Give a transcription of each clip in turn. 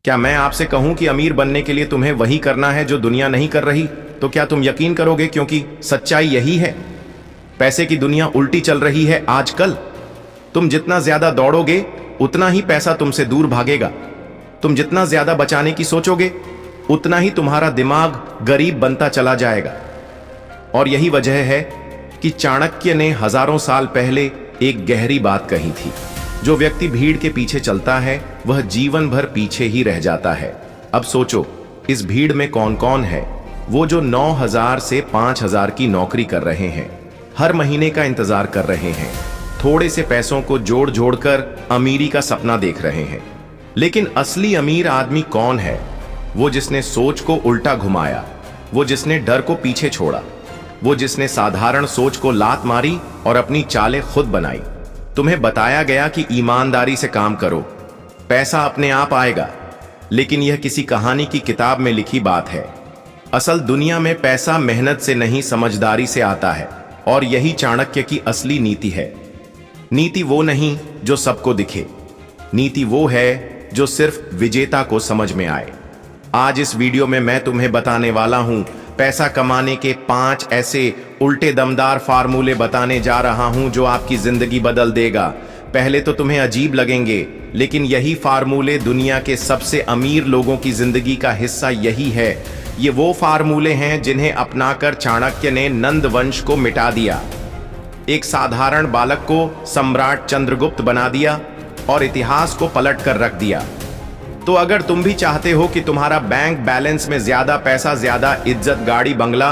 क्या मैं आपसे कहूं कि अमीर बनने के लिए तुम्हें वही करना है जो दुनिया नहीं कर रही, तो क्या तुम यकीन करोगे? क्योंकि सच्चाई यही है। पैसे की दुनिया उल्टी चल रही है आजकल। तुम जितना ज्यादा दौड़ोगे उतना ही पैसा तुमसे दूर भागेगा। तुम जितना ज्यादा बचाने की सोचोगे उतना ही तुम्हारा दिमाग गरीब बनता चला जाएगा। और यही वजह है कि चाणक्य ने हजारों साल पहले एक गहरी बात कही थी। जो व्यक्ति भीड़ के पीछे चलता है वह जीवन भर पीछे ही रह जाता है। अब सोचो, इस भीड़ में कौन कौन है? वो जो 9,000 से 5,000 की नौकरी कर रहे हैं, हर महीने का इंतजार कर रहे हैं, थोड़े से पैसों को जोड़ जोड़कर अमीरी का सपना देख रहे हैं। लेकिन असली अमीर आदमी कौन है? वो जिसने सोच को उल्टा घुमाया, वो जिसने डर को पीछे छोड़ा, वो जिसने साधारण सोच को लात मारी और अपनी चालें खुद बनाई। तुम्हें बताया गया कि ईमानदारी से काम करो, पैसा अपने आप आएगा, लेकिन यह किसी कहानी की किताब में लिखी बात है। असल दुनिया में पैसा मेहनत से नहीं, समझदारी से आता है। और यही चाणक्य की असली नीति है। नीति वो नहीं जो सबको दिखे, नीति वो है जो सिर्फ विजेता को समझ में आए। आज इस वीडियो में मैं तुम्हें बताने वाला हूं, पैसा कमाने के 5 ऐसे उल्टे दमदार फार्मूले बताने जा रहा हूं जो आपकी जिंदगी बदल देगा। पहले तो तुम्हें अजीब लगेंगे, लेकिन यही फार्मूले दुनिया के सबसे अमीर लोगों की जिंदगी का हिस्सा यही है। ये वो फार्मूले हैं जिन्हें अपनाकर चाणक्य ने नंद वंश को मिटा दिया, एक साधारण बालक को सम्राट चंद्रगुप्त बना दिया और इतिहास को पलट कर रख दिया। तो अगर तुम भी चाहते हो कि तुम्हारा बैंक बैलेंस में ज्यादा पैसा, ज्यादा इज्जत, गाड़ी, बंगला,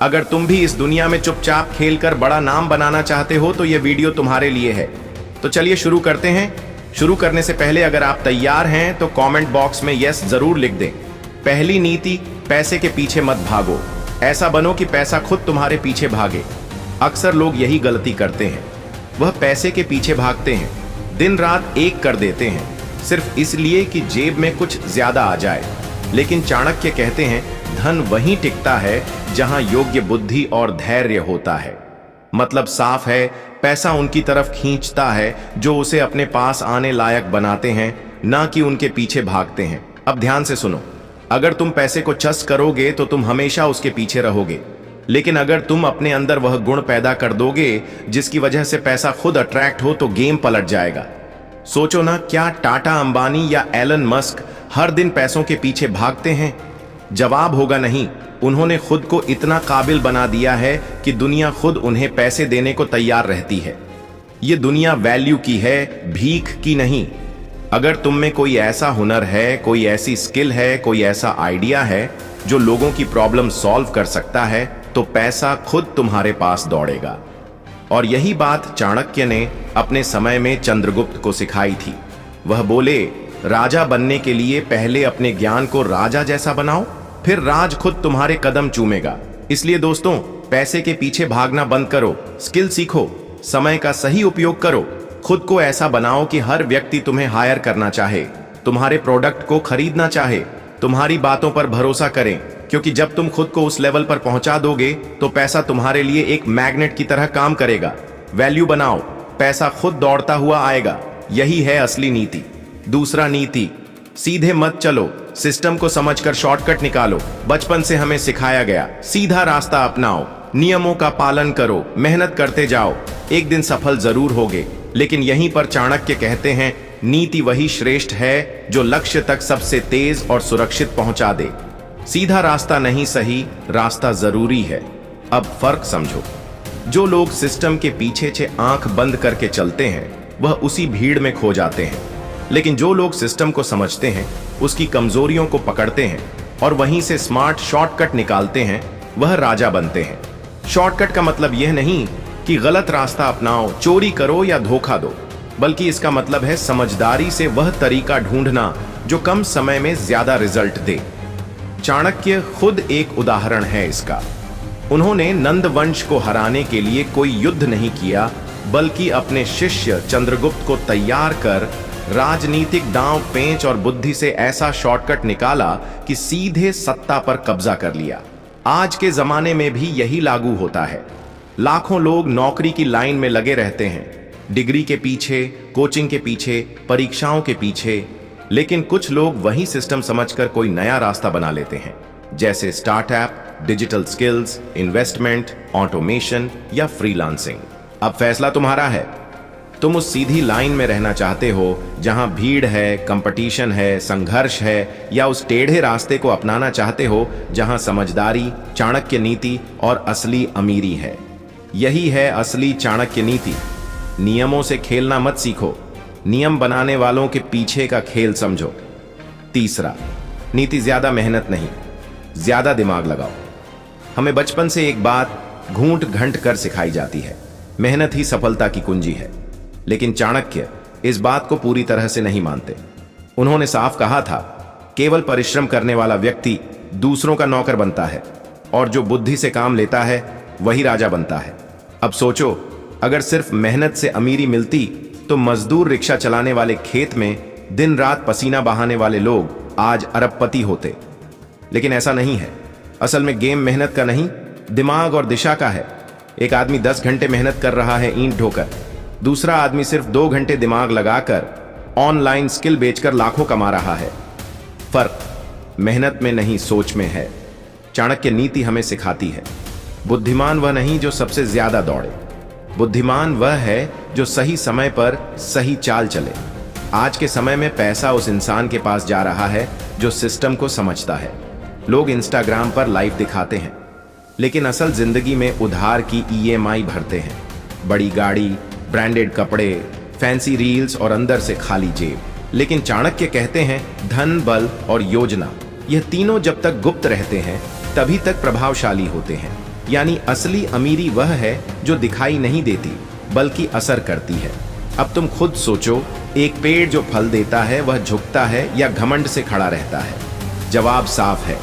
अगर तुम भी इस दुनिया में चुपचाप खेलकर बड़ा नाम बनाना चाहते हो तो यह वीडियो तुम्हारे लिए है। तो चलिए शुरू करते हैं। शुरू करने से पहले अगर आप तैयार हैं तो कमेंट बॉक्स में यस जरूर लिख दें। पहली नीति, पैसे के पीछे मत भागो। ऐसा बनो कि पैसा खुद तुम्हारे पीछे भागे। अक्सर लोग यही गलती करते हैं, वह पैसे के पीछे भागते हैं, दिन रात एक कर देते हैं, सिर्फ इसलिए कि जेब में कुछ ज्यादा आ जाए। लेकिन चाणक्य कहते हैं, धन वहीं टिकता है जहां योग्य बुद्धि और धैर्य होता है। मतलब साफ है, पैसा उनकी तरफ खींचता है जो उसे अपने पास आने लायक बनाते हैं, ना कि उनके पीछे भागते हैं। अब ध्यान से सुनो, अगर तुम पैसे को चस करोगे तो तुम हमेशा उसके पीछे रहोगे। लेकिन अगर तुम अपने अंदर वह गुण पैदा कर दोगे जिसकी वजह से पैसा खुद अट्रैक्ट हो, तो गेम पलट जाएगा। सोचो ना, क्या टाटा, अंबानी या एलन मस्क हर दिन पैसों के पीछे भागते हैं? जवाब होगा नहीं। उन्होंने खुद को इतना काबिल बना दिया है कि दुनिया खुद उन्हें पैसे देने को तैयार रहती है। ये दुनिया वैल्यू की है, भीख की नहीं। अगर तुम में कोई ऐसा हुनर है, कोई ऐसी स्किल है, कोई ऐसा आइडिया है जो लोगों की प्रॉब्लम सॉल्व कर सकता है, तो पैसा खुद तुम्हारे पास दौड़ेगा। और यही बात चाणक्य ने अपने समय में चंद्रगुप्त को सिखाई थी। वह बोले, राजा बनने के लिए पहले अपने ज्ञान को राजा जैसा बनाओ, फिर राज खुद तुम्हारे कदम चूमेगा। इसलिए दोस्तों, पैसे के पीछे भागना बंद करो, स्किल सीखो, समय का सही उपयोग करो, खुद को ऐसा बनाओ कि हर व्यक्ति तुम्हें हायर करना चाहे, तुम्हारे प्रोडक्ट को खरीदना चाहे, तुम्हारी बातों पर भरोसा करें। क्योंकि जब तुम खुद को उस लेवल पर पहुंचा दोगे तो पैसा तुम्हारे लिए एक मैग्नेट की तरह काम करेगा। वैल्यू बनाओ, पैसा खुद दौड़ता हुआ आएगा। यही है असली नीति। दूसरा नीति, सीधे मत चलो, सिस्टम को समझकर शॉर्टकट निकालो। बचपन से हमें सिखाया गया, सीधा रास्ता अपनाओ, नियमों का पालन करो, मेहनत करते जाओ, एक दिन सफल जरूर होगे। लेकिन यहीं पर चाणक्य कहते हैं, नीति वही श्रेष्ठ है जो लक्ष्य तक सबसे तेज और सुरक्षित पहुंचा दे। सीधा रास्ता नहीं सही, रास्ता जरूरी है। अब फर्क समझो। जो लोग सिस्टम के पीछे आंख बंद करके चलते हैं वह उसी भीड़ में खो जाते हैं। लेकिन जो लोग सिस्टम को समझते हैं, उसकी कमजोरियों को पकड़ते हैं और वहीं से स्मार्ट शॉर्टकट निकालते हैं, वह राजा बनते हैं। शॉर्टकट का मतलब यह नहीं कि गलत रास्ता अपनाओ, चोरी करो या धोखा दो, बल्कि इसका मतलब है समझदारी से वह तरीका ढूंढना जो कम समय में ज्यादा रिजल्ट दे। चाणक्य खुद एक उदाहरण है इसका। उन्होंने नंद वंश को हराने के लिए कोई युद्ध नहीं किया, बल्कि अपने शिष्य चंद्रगुप्त को तैयार कर राजनीतिक दांव पेंच और बुद्धि से ऐसा शॉर्टकट निकाला कि सीधे सत्ता पर कब्जा कर लिया। आज के जमाने में भी यही लागू होता है। लाखों लोग नौकरी की लाइन में लगे रहते हैं, डिग्री के पीछे, कोचिंग के पीछे, परीक्षाओं के पीछे, लेकिन कुछ लोग वही सिस्टम समझकर कोई नया रास्ता बना लेते हैं, जैसे startup, digital skills, investment, automation या फ्रीलांसिंग। अब फैसला तुम्हारा है। तुम उस सीधी लाइन में रहना चाहते हो जहां भीड़ है, कंपटीशन है, संघर्ष है, या उस टेढ़े रास्ते को अपनाना चाहते हो जहां समझदारी, चाणक्य नीति और असली अमीरी है। यही है असली चाणक्य नीति। नियमों से खेलना मत सीखो, नियम बनाने वालों के पीछे का खेल समझो। तीसरा, नीति ज्यादा मेहनत नहीं, ज्यादा दिमाग लगाओ। हमें बचपन से एक बात घूंट घंट कर सिखाई जाती है, मेहनत ही सफलता की कुंजी है। लेकिन चाणक्य इस बात को पूरी तरह से नहीं मानते। उन्होंने साफ कहा था, केवल परिश्रम करने वाला व्यक्ति दूसरों का नौकर बनता है और जो बुद्धि से काम लेता है वही राजा बनता है। अब सोचो, अगर सिर्फ मेहनत से अमीरी मिलती तो मजदूर रिक्शा चलाने वाले खेत में दिन रात पसीना बहाने वाले लोग आज अरबपति होते। लेकिन ऐसा नहीं है। असल में गेम मेहनत का नहीं, दिमाग और दिशा का है। एक आदमी 10 घंटे मेहनत कर रहा है ईंट ढोकर, दूसरा आदमी सिर्फ 2 घंटे दिमाग लगाकर ऑनलाइन स्किल बेचकर लाखों कमा रहा है। फर्क मेहनत में नहीं, सोच में है। चाणक्य नीति हमें सिखाती है, बुद्धिमान वह नहीं जो सबसे ज्यादा दौड़े, बुद्धिमान वह है जो सही समय पर सही चाल चले। आज के समय में पैसा उस इंसान के पास जा रहा है जो सिस्टम को समझता है। लोग इंस्टाग्राम पर लाइव दिखाते हैं, लेकिन असल जिंदगी में उधार की EMI भरते हैं। बड़ी गाड़ी, ब्रांडेड कपड़े, फैंसी रील्स और अंदर से खाली जेब। लेकिन चाणक्य कहते हैं, धन, बल और योजना, यह तीनों जब तक गुप्त रहते हैं तभी तक प्रभावशाली होते हैं। यानी असली अमीरी वह है जो दिखाई नहीं देती बल्कि असर करती है। अब तुम खुद सोचो, एक पेड़ जो फल देता है वह झुकता है या घमंड से खड़ा रहता है? जवाब साफ है,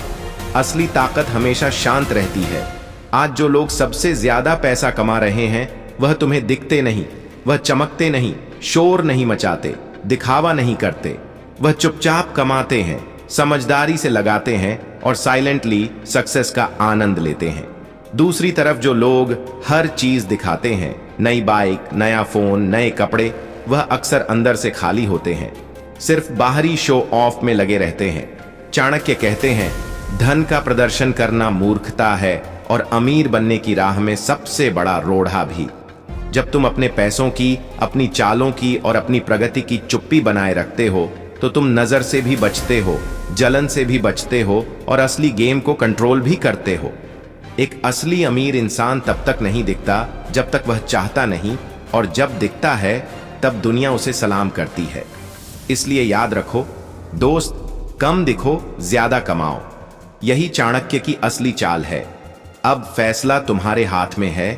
असली ताकत हमेशा शांत रहती है। आज जो लोग सबसे ज्यादा पैसा कमा रहे हैं वह तुम्हें दिखते नहीं, वह चमकते नहीं, शोर नहीं मचाते, दिखावा नहीं करते। वह चुपचाप कमाते हैं, समझदारी से लगाते हैं और साइलेंटली सक्सेस का आनंद लेते हैं। दूसरी तरफ जो लोग हर चीज दिखाते हैं, नई बाइक, नया फोन, नए कपड़े, वह अक्सर अंदर से खाली होते हैं, सिर्फ बाहरी शो ऑफ में लगे रहते हैं। चाणक्य कहते हैं, धन का प्रदर्शन करना मूर्खता है और अमीर बनने की राह में सबसे बड़ा रोड़ा भी। जब तुम अपने पैसों की, अपनी चालों की और अपनी प्रगति की चुप्पी बनाए रखते हो तो तुम नजर से भी बचते हो, जलन से भी बचते हो और असली गेम को कंट्रोल भी करते हो। एक असली अमीर इंसान तब तक नहीं दिखता जब तक वह चाहता नहीं, और जब दिखता है तब दुनिया उसे सलाम करती है। इसलिए याद रखो दोस्त, कम दिखो, ज्यादा कमाओ। यही चाणक्य की असली चाल है। अब फैसला तुम्हारे हाथ में है